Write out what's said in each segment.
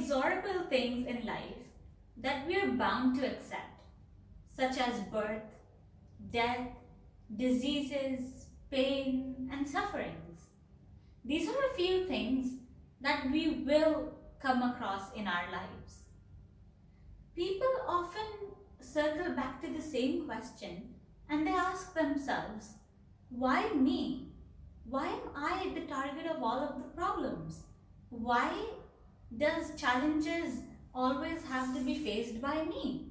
inexorable things in life that we are bound to accept, such as birth, death, diseases, pain, and sufferings. These are a few things that we will come across in our lives. People often circle back to the same question and they ask themselves, why me? Why am I the target of all of the problems? Why does challenges always have to be faced by me?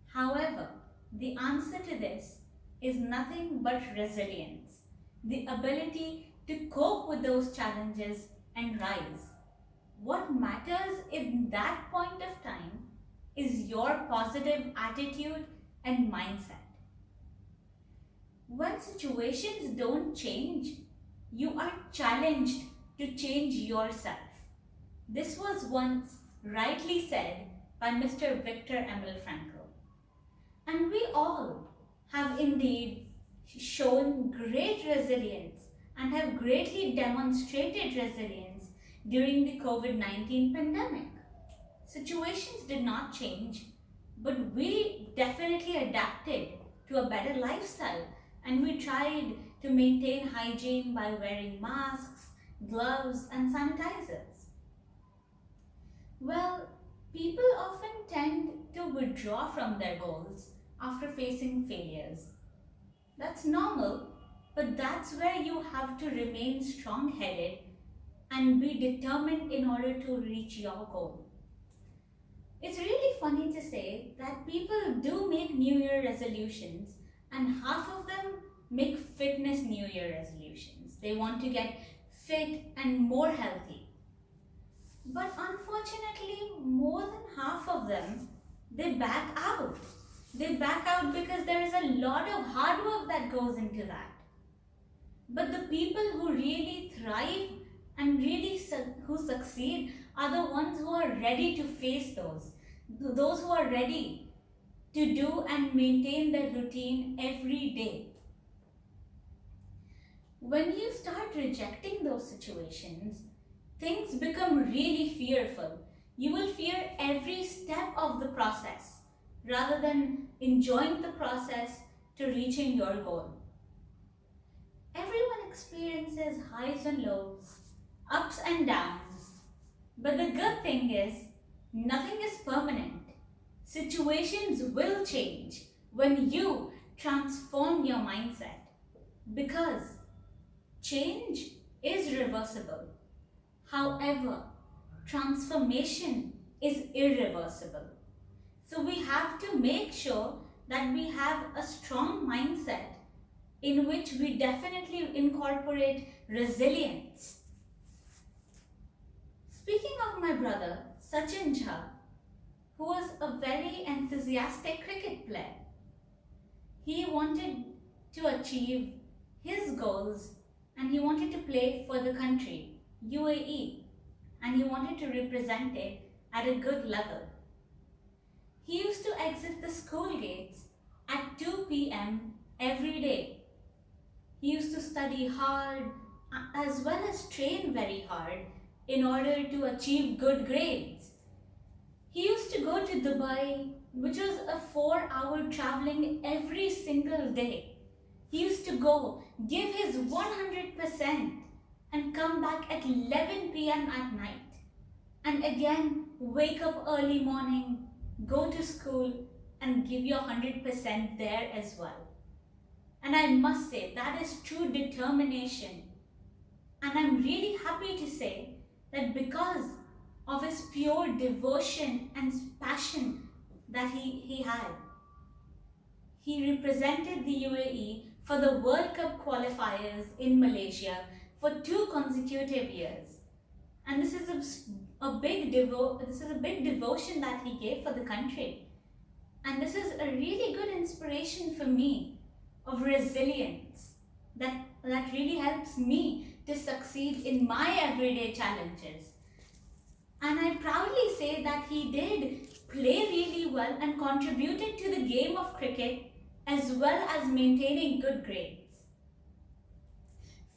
However, the answer to this is nothing but resilience, the ability to cope with those challenges and rise. What matters in that point of time is your positive attitude and mindset. When situations don't change, you are challenged to change yourself. This was once rightly said by Mr. Viktor Emil Frankl. And we all have indeed shown great resilience and have greatly demonstrated resilience during the COVID-19 pandemic. Situations did not change, but we definitely adapted to a better lifestyle and we tried to maintain hygiene by wearing masks, gloves, and sanitizers. Well, people often tend to withdraw from their goals after facing failures. That's normal, but that's where you have to remain strong headed and be determined in order to reach your goal. It's really funny to say that people do make New Year resolutions and half of them make fitness New Year resolutions. They want to get fit and more healthy. But unfortunately, more than half of them, they back out. They back out because there is a lot of hard work that goes into that. But the people who really thrive and really who succeed are the ones who are ready to face those who are ready to do and maintain their routine every day. When you start rejecting those situations, things become really fearful. You will fear every step of the process rather than enjoying the process to reaching your goal. Everyone experiences highs and lows, ups and downs. But the good thing is, nothing is permanent. Situations will change when you transform your mindset because change is reversible. However, transformation is irreversible. So we have to make sure that we have a strong mindset in which we definitely incorporate resilience. Speaking of my brother, Sachin Jha, who was a very enthusiastic cricket player, he wanted to achieve his goals and he wanted to play for the country, UAE, and he wanted to represent it at a good level. He used to exit the school gates at 2 p.m. every day. He used to study hard as well as train very hard in order to achieve good grades. He used to go to Dubai, which was a 4-hour traveling every single day. He used to go, give his 100% and come back at 11 p.m. at night. And again, wake up early morning, go to school and give your 100% there as well. And I must say, that is true determination. And I'm really happy to say that because of his pure devotion and passion that he had, he represented the UAE for the World Cup qualifiers in Malaysia for 2 consecutive years. And this is a big devotion that he gave for the country. And this is a really good inspiration for me of resilience that really helps me to succeed in my everyday challenges. And I proudly say that he did play really well and contributed to the game of cricket as well as maintaining good grades.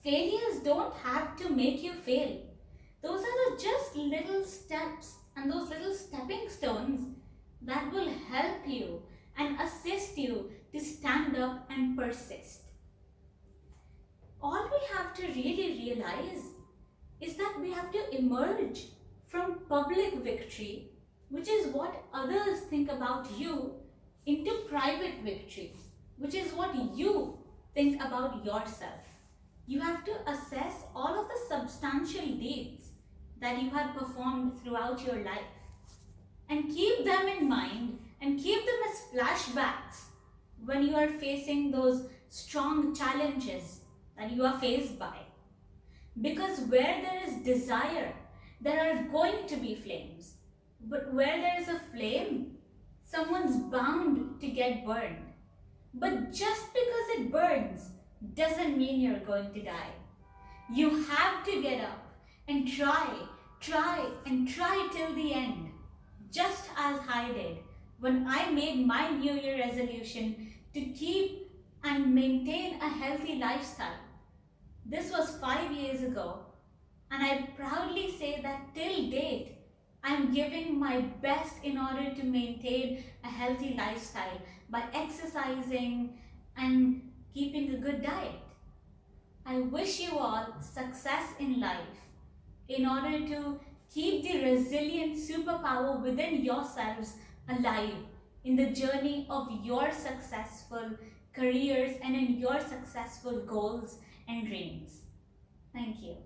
Failures don't have to make you fail. Those are just little steps and those little stepping stones that will help you and assist you to stand up and persist. All we have to really realize is that we have to emerge from public victory, which is what others think about you, into private victory, which is what you think about yourself. You have to assess all of the substantial deeds that you have performed throughout your life and keep them in mind and keep them as flashbacks when you are facing those strong challenges that you are faced by. Because where there is desire, there are going to be flames. But where there is a flame, someone's bound to get burned. But just because it burns doesn't mean you're going to die. You have to get up and try till the end. Just as I did when I made my New Year resolution to keep and maintain a healthy lifestyle. This was 5 years ago, and I proudly say that till date, I'm giving my best in order to maintain a healthy lifestyle by exercising and keeping a good diet. I wish you all success in life in order to keep the resilient superpower within yourselves alive in the journey of your successful careers and in your successful goals and dreams. Thank you.